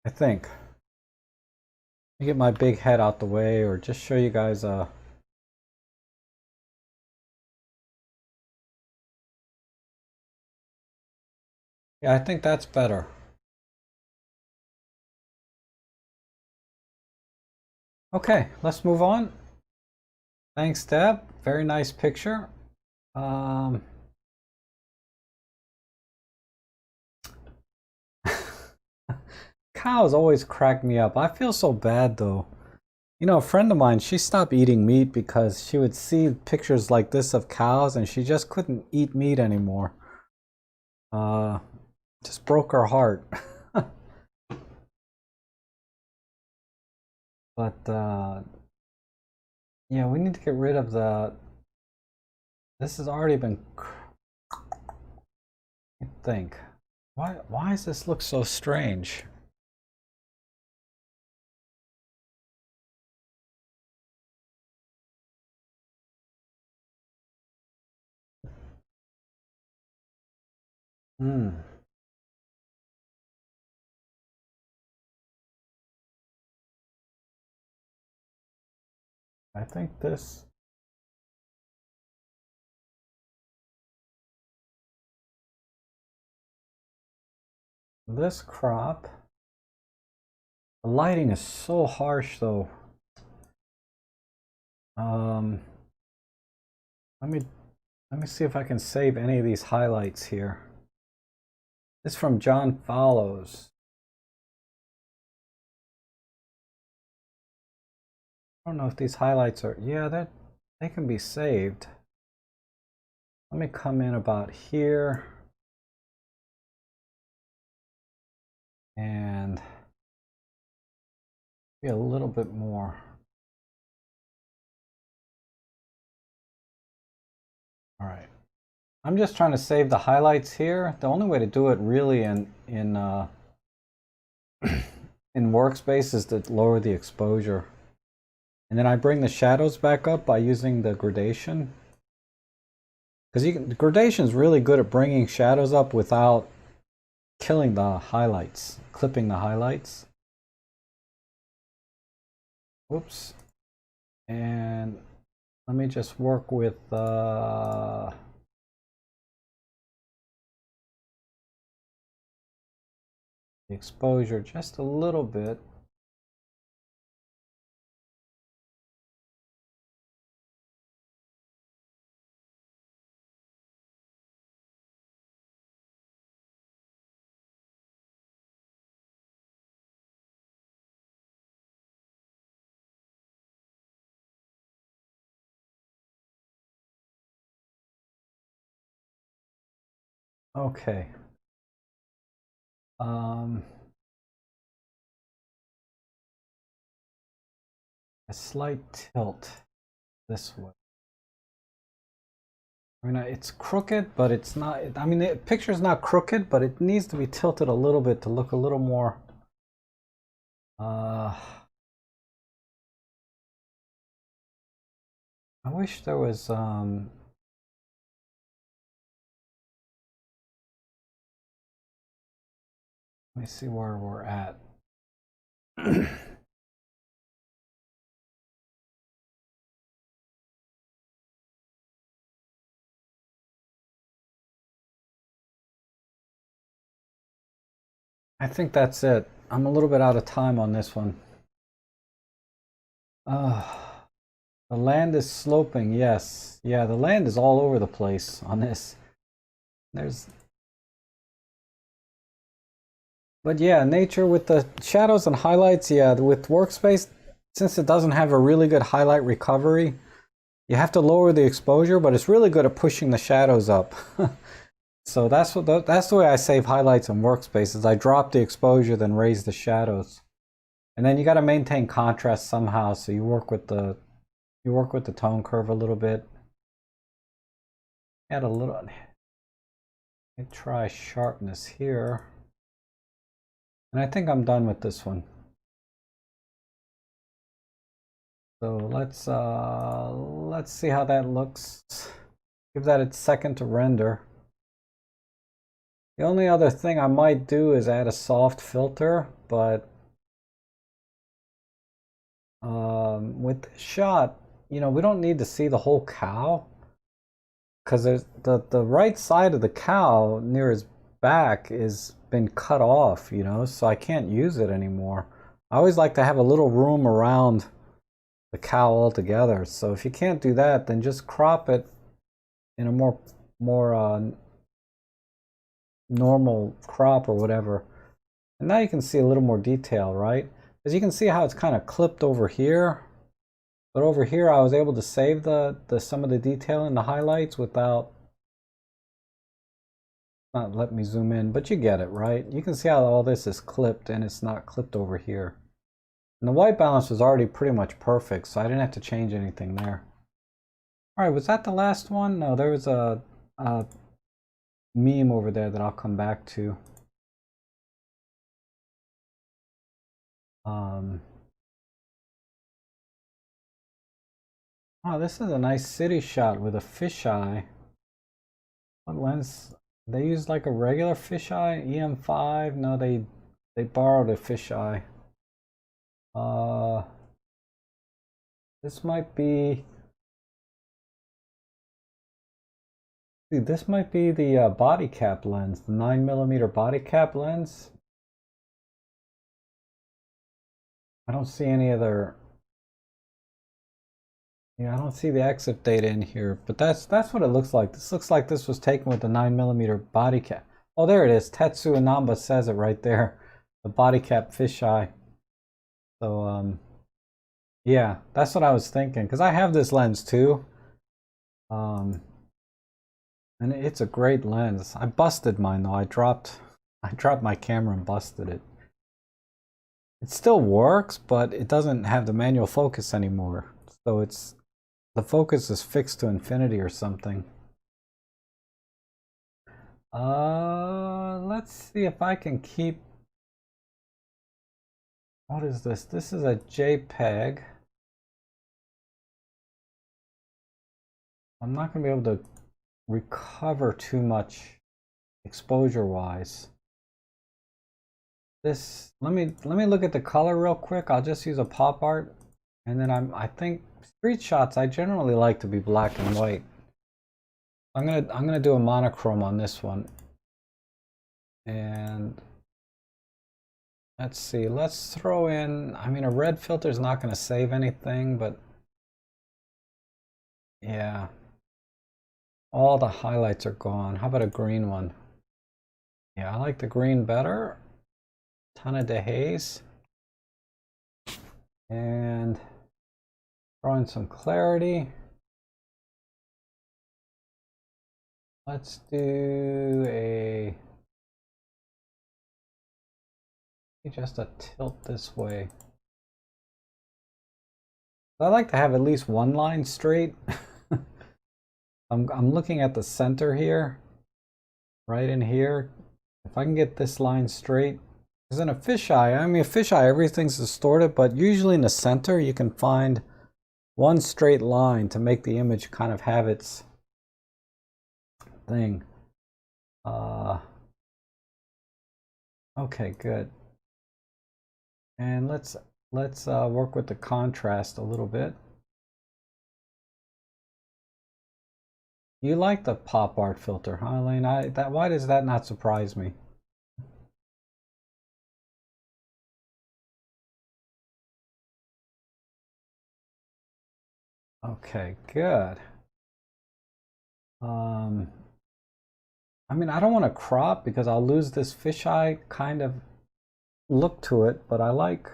I think. Let me get my big head out the way, or just show you guys yeah, I think that's better. Okay, let's move on. Thanks, Deb. Very nice picture. Um, Cows always crack me up. I feel so bad though. You know, a friend of mine, she stopped eating meat because she would see pictures like this of cows and she just couldn't eat meat anymore. Uh, just broke her heart. But yeah, we need to get rid of the. This has already been. I think. Why does this look so strange? Hmm. I think this crop. The lighting is so harsh though. Um, let me let me see if I can save any of these highlights here. This is from John Follows. I don't know if these highlights are, yeah, they can be saved. Let me come in about here and be a little bit more. All right. I'm just trying to save the highlights here. The only way to do it really in in Workspace is to lower the exposure. And then I bring the shadows back up by using the gradation. Because the gradation is really good at bringing shadows up without killing the highlights, clipping the highlights. Whoops. And let me just work with the exposure just a little bit. Okay. A slight tilt this way. I mean, it's crooked, but it's not. I mean, the picture's not crooked, but it needs to be tilted a little bit to look a little more. I wish there was. Let me see where we're at. I think that's it. I'm a little bit out of time on this one. The land is sloping, yes. Yeah, the land is all over the place on this. But yeah, nature with the shadows and highlights, yeah, with Workspace, since it doesn't have a really good highlight recovery, you have to lower the exposure, but it's really good at pushing the shadows up. So that's the way I save highlights in Workspace is I drop the exposure, then raise the shadows. And then you got to maintain contrast somehow, so you work with the tone curve a little bit. Add a little. Let me try sharpness here. And I think I'm done with this one. So let's see how that looks. Give that a second to render. The only other thing I might do is add a soft filter, but with this shot, you know, we don't need to see the whole cow, because there's the right side of the cow near his back is been cut off, you know, so I can't use it anymore. I always like to have a little room around the cow altogether. So if you can't do that, then just crop it in a more normal crop or whatever. And now you can see a little more detail, right? Because you can see how it's kind of clipped over here. But over here, I was able to save the some of the detail in the highlights without, not let me zoom in, but you get it, right? You can see how all this is clipped and it's not clipped over here. And the white balance was already pretty much perfect, so I didn't have to change anything there. All right, was that the last one? No, there was a meme over there that I'll come back to. Oh, this is a nice city shot with a fisheye. What lens? They use like a regular fisheye, EM5. No, they borrowed a fisheye. This might be. This might be the body cap lens, the 9mm body cap lens. I don't see any other. Yeah, I don't see the exit data in here, but that's what it looks like. This looks like this was taken with the 9mm body cap. Oh, there it is. Tetsu Anamba says it right there. The body cap fisheye. So yeah, that's what I was thinking, because I have this lens too. And it's a great lens. I busted mine though. I dropped my camera and busted it. It still works, but it doesn't have the manual focus anymore. So the focus is fixed to infinity or something. Let's see if I can keep. What is this? This is a JPEG. I'm not going to be able to recover too much exposure wise. This, let me look at the color real quick. I'll just use a pop art, and then I think street shots I generally like to be black and white. I'm gonna do a monochrome on this one, and let's see. Let's throw in. I mean, a red filter is not going to save anything, but yeah, all the highlights are gone. How about a green one? Yeah, I like the green better. Ton of dehaze, and throw in some clarity. Let's do just a tilt this way. I like to have at least one line straight. I'm looking at the center here, right in here. If I can get this line straight, because in a fisheye, I mean, a fisheye, everything's distorted, but usually in the center you can find one straight line to make the image kind of have its thing. Okay, good. And let's work with the contrast a little bit. You like the pop art filter, huh, Elaine? Why does that not surprise me? Okay, good. I mean, I don't want to crop because I'll lose this fisheye kind of look to it, but I like.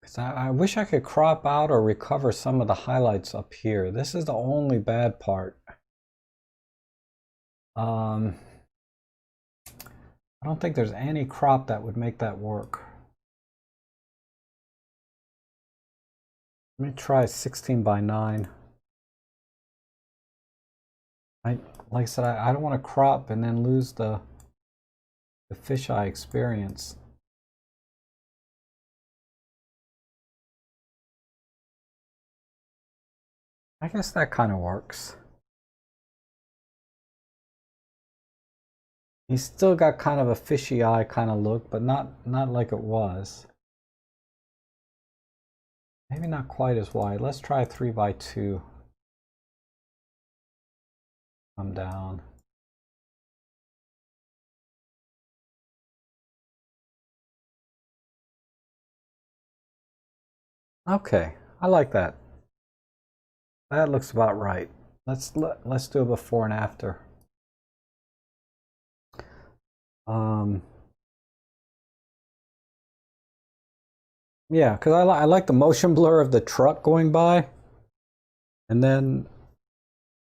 Because I wish I could crop out or recover some of the highlights up here. This is the only bad part. I don't think there's any crop that would make that work. Let me try 16:9. Like I said, I don't want to crop and then lose the fisheye experience. I guess that kind of works. He's still got kind of a fishy eye kind of look, but not like it was. Maybe not quite as wide. Let's try 3x2. Come down. Okay, I like that. That looks about right. Let's do a before and after. Yeah, because I like the motion blur of the truck going by, and then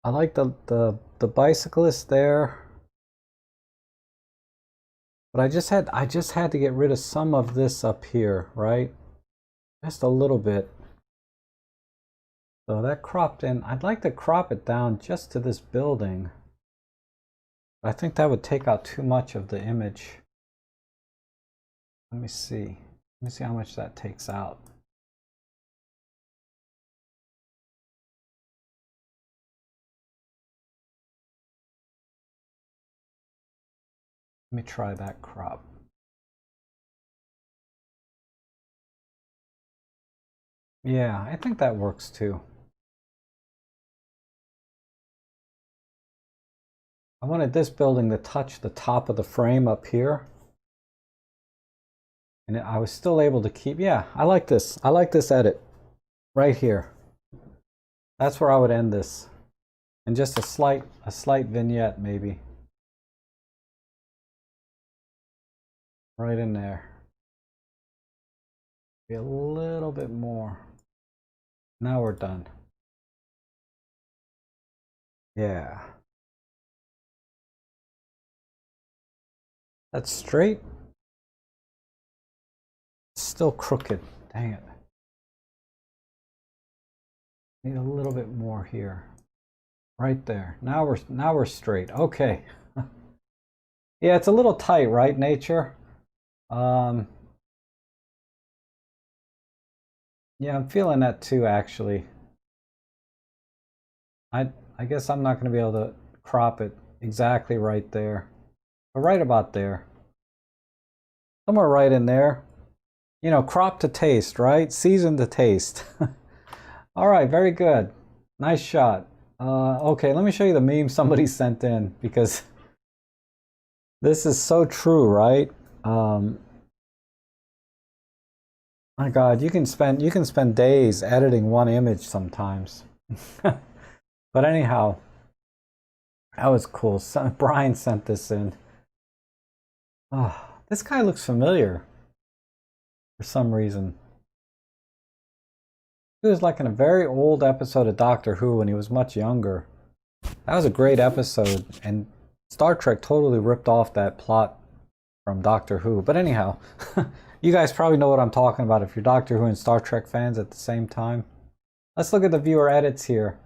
I like the bicyclist there. But I just had to get rid of some of this up here, right? Just a little bit. So that cropped in. I'd like to crop it down just to this building. But I think that would take out too much of the image. Let me see. Let me see how much that takes out. Let me try that crop. Yeah, I think that works too. I wanted this building to touch the top of the frame up here. And I was still able to keep, yeah, I like this. I like this edit right here. That's where I would end this. And just a slight vignette maybe. Right in there. Be a little bit more. Now we're done. Yeah. That's straight. Still crooked. Dang it. Need a little bit more here. Right there. Now we're straight. Okay. Yeah, it's a little tight, right, nature? Yeah, I'm feeling that too, actually. I guess I'm not going to be able to crop it exactly right there. But right about there. Somewhere right in there. You know, crop to taste, right? Season to taste. All right, very good. Nice shot. Okay, let me show you the meme somebody sent in, because this is so true, right? My God, you can spend days editing one image sometimes. But anyhow, that was cool. Brian sent this in. Oh, this guy looks familiar for some reason. He was like in a very old episode of Doctor Who when he was much younger. That was a great episode, and Star Trek totally ripped off that plot from Doctor Who. But anyhow, you guys probably know what I'm talking about if you're Doctor Who and Star Trek fans at the same time. Let's look at the viewer edits here.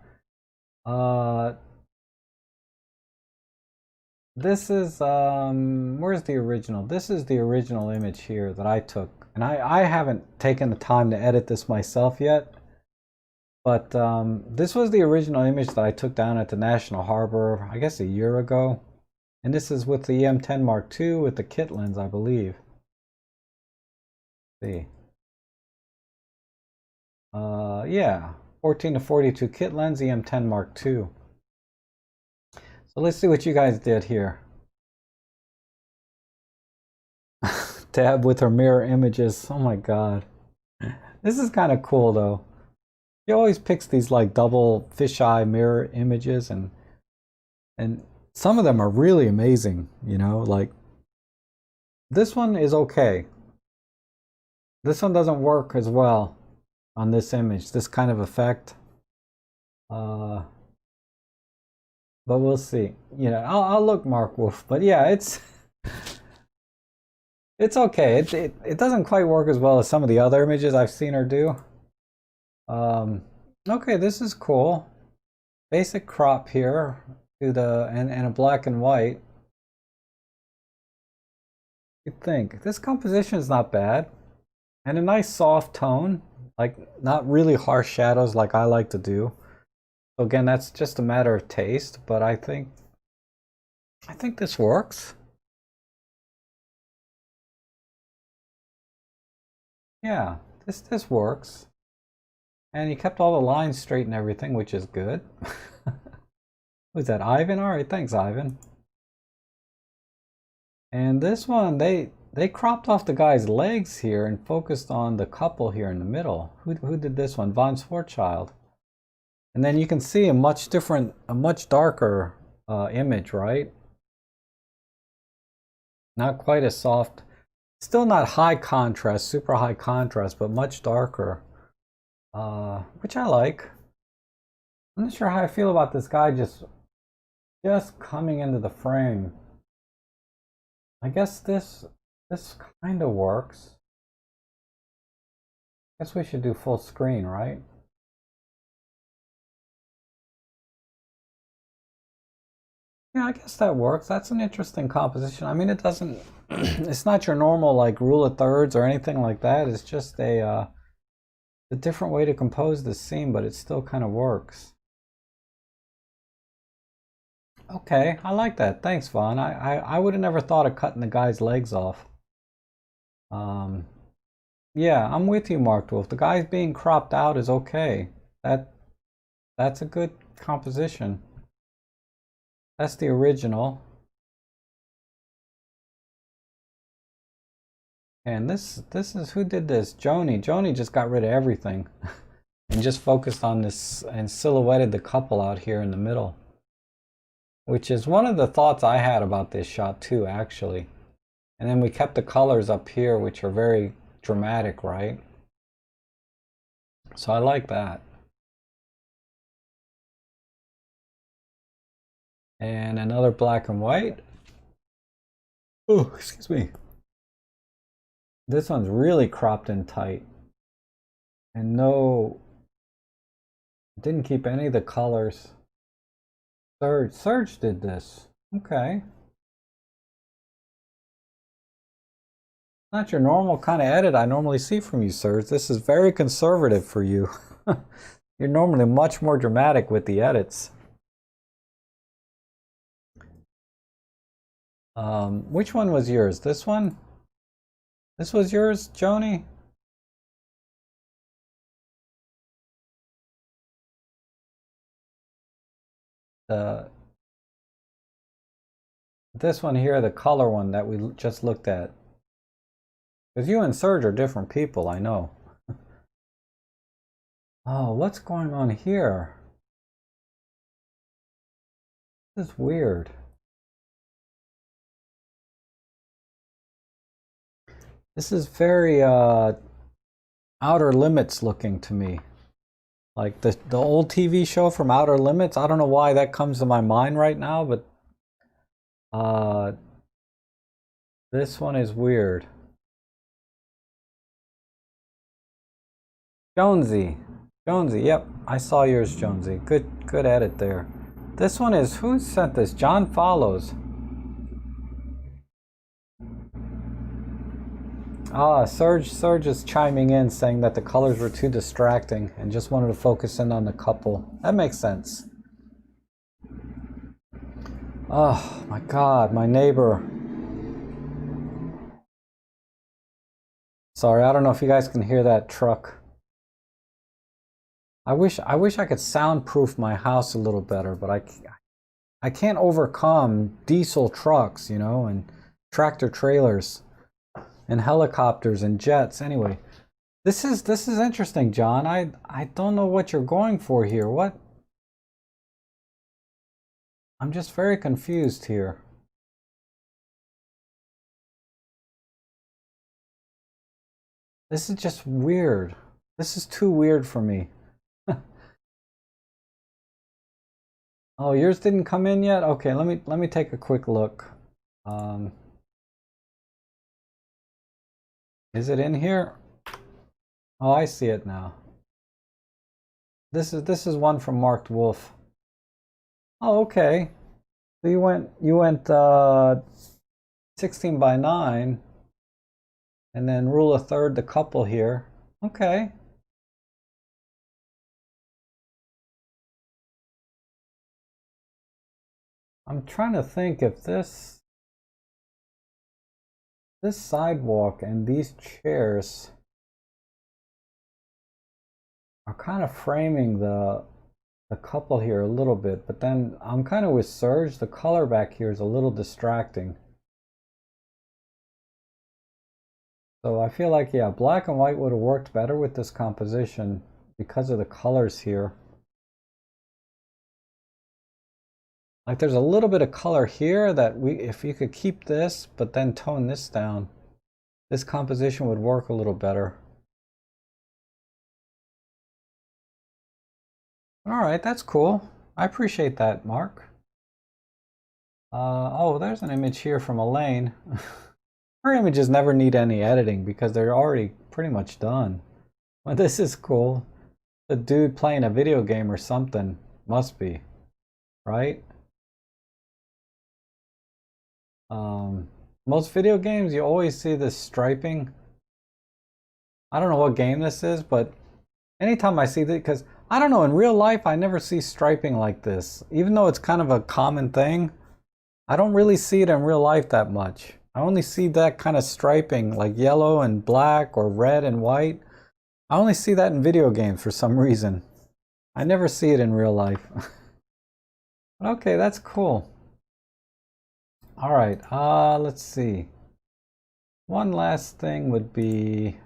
This is, where's the original? This is the original image here that I took. And I haven't taken the time to edit this myself yet. But this was the original image that I took down at the National Harbor, I guess a year ago. And this is with the EM10 Mark II with the kit lens, I believe. Let's see. Yeah, 14 to 42 kit lens, EM10 Mark II. So let's see what you guys did here. Tab with her mirror images. Oh my God. This is kind of cool though. She always picks these like double fisheye mirror images, and some of them are really amazing, you know, like this one is okay. This one doesn't work as well on this image, this kind of effect. But we'll see. You know, I'll look Mark Wolf, but yeah, it's okay. It doesn't quite work as well as some of the other images I've seen her do. Okay, this is cool. Basic crop here to the and a black and white. You think this composition is not bad, and a nice soft tone, like not really harsh shadows like I like to do. So again, that's just a matter of taste, but I think this works. Yeah, this works. And you kept all the lines straight and everything, which is good. Who's that, Ivan? All right, thanks, Ivan. And this one, they cropped off the guy's legs here and focused on the couple here in the middle. Who did this one? Von Schwarzschild. And then you can see a much darker image, right? Not quite as soft. Still not high contrast, super high contrast, but much darker, which I like. I'm not sure how I feel about this guy just coming into the frame. I guess this kind of works. I guess we should do full screen, right? Yeah, I guess that works. That's an interesting composition. I mean, it doesn't, it's not your normal like rule of thirds or anything like that. It's just a different way to compose this scene, but it still kind of works. Okay, I like that. Thanks, Vaughn. I would have never thought of cutting the guy's legs off. Yeah, I'm with you, Mark Wolf. The guy's being cropped out is okay. That's a good composition. That's the original. And this is, who did this? Joni. Joni just got rid of everything and just focused on this and silhouetted the couple out here in the middle. Which is one of the thoughts I had about this shot too, actually. And then we kept the colors up here, which are very dramatic, right? So I like that. And another black and white. Oh, excuse me. This one's really cropped in tight. And no, didn't keep any of the colors. Surge did this. Okay. Not your normal kind of edit I normally see from you, Surge. This is very conservative for you. You're normally much more dramatic with the edits. Which one was yours? This one? This was yours, Joni? This one here, the color one that we just looked at. Because you and Serge are different people, I know. Oh, what's going on here? This is weird. This is very Outer Limits looking to me. Like the old TV show from Outer Limits. I don't know why that comes to my mind right now, but this one is weird. Jonesy. Jonesy, yep. I saw yours, Jonesy. Good edit there. This one is, who sent this? John Follows. Serge is chiming in saying that the colors were too distracting and just wanted to focus in on the couple. That makes sense. Oh my God, my neighbor. Sorry, I don't know if you guys can hear that truck. I wish I could soundproof my house a little better, but I can't overcome diesel trucks, you know, and tractor trailers and helicopters and jets. Anyway, this is interesting, John. I don't know what you're going for here. What? I'm just very confused here. This is just weird. This is too weird for me. Oh, yours didn't come in yet? Okay, let me take a quick look. Is it in here? Oh, I see it now. This is one from Marked Wolf. Oh, okay. So you went 16 by 9 and then rule a third the couple here. Okay. I'm trying to think if this sidewalk and these chairs are kind of framing the couple here a little bit, but then I'm kind of with Serge. The color back here is a little distracting. So I feel like, yeah, black and white would have worked better with this composition because of the colors here. Like there's a little bit of color here that if you could keep this, but then tone this down, this composition would work a little better. All right, that's cool. I appreciate that, Mark. Oh, there's an image here from Elaine. Her images never need any editing because they're already pretty much done. Well, this is cool. The dude playing a video game or something. Must be, right? Most video games, you always see this striping. I don't know what game this is, but anytime I see that, because I don't know, in real life, I never see striping like this. Even though it's kind of a common thing, I don't really see it in real life that much. I only see that kind of striping, like yellow and black or red and white. I only see that in video games for some reason. I never see it in real life. Okay, that's cool. All right, let's see. One last thing would be,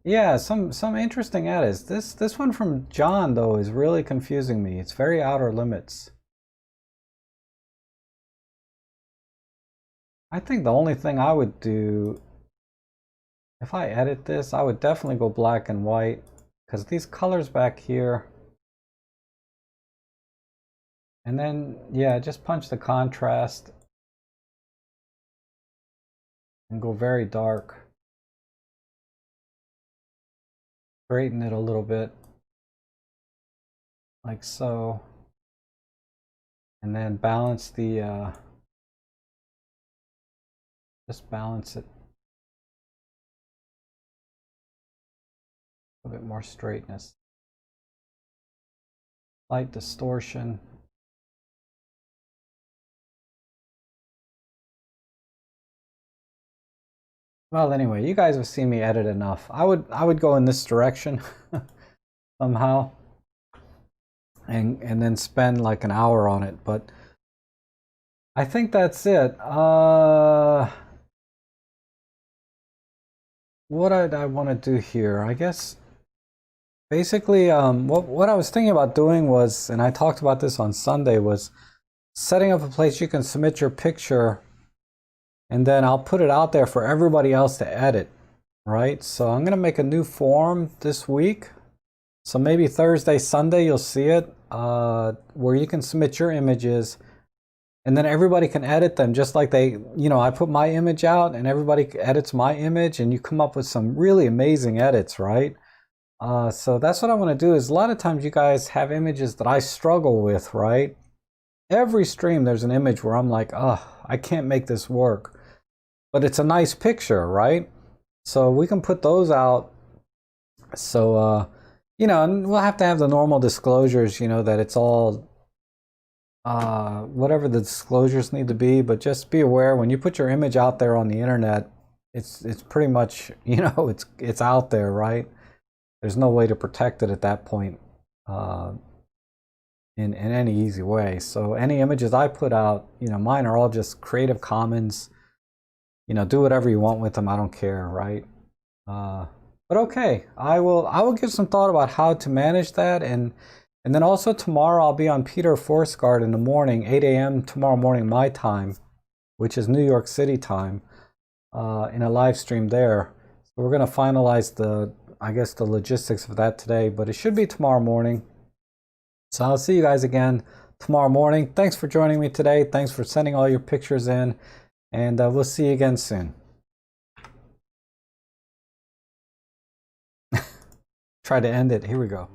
yeah, some interesting edits. This one from John though is really confusing me. It's very outer limits. I think the only thing I would do if I edit this, I would definitely go black and white because these colors back here. And then, yeah, just punch the contrast and go very dark. Straighten it a little bit, like so. And then balance the, just balance it. A bit more straightness. Light distortion. Well, anyway, you guys have seen me edit enough. I would go in this direction somehow, and then spend like an hour on it. But I think that's it. What I want to do here, I guess. Basically, what I was thinking about doing was, and I talked about this on Sunday, was setting up a place you can submit your picture. And then I'll put it out there for everybody else to edit, right? So I'm gonna make a new form this week. So maybe Thursday, Sunday, you'll see it, where you can submit your images and then everybody can edit them just like they, I put my image out and everybody edits my image and you come up with some really amazing edits, right? So that's what I wanna do. Is a lot of times you guys have images that I struggle with, right? Every stream there's an image where I'm like, oh, I can't make this work. But it's a nice picture, right? So we can put those out. So, and we'll have to have the normal disclosures, that it's all, whatever the disclosures need to be. But just be aware when you put your image out there on the internet, it's pretty much, it's out there, right? There's no way to protect it at that point in any easy way. So any images I put out, mine are all just Creative Commons. Do whatever you want with them. I don't care, right? But okay, I will give some thought about how to manage that, and then also tomorrow I'll be on Peter Forsgard in the morning, 8 a.m. tomorrow morning my time, which is New York City time, in a live stream there. So we're gonna finalize the logistics of that today, but it should be tomorrow morning. So I'll see you guys again tomorrow morning. Thanks for joining me today. Thanks for sending all your pictures in. And we'll see you again soon. Try to end it. Here we go.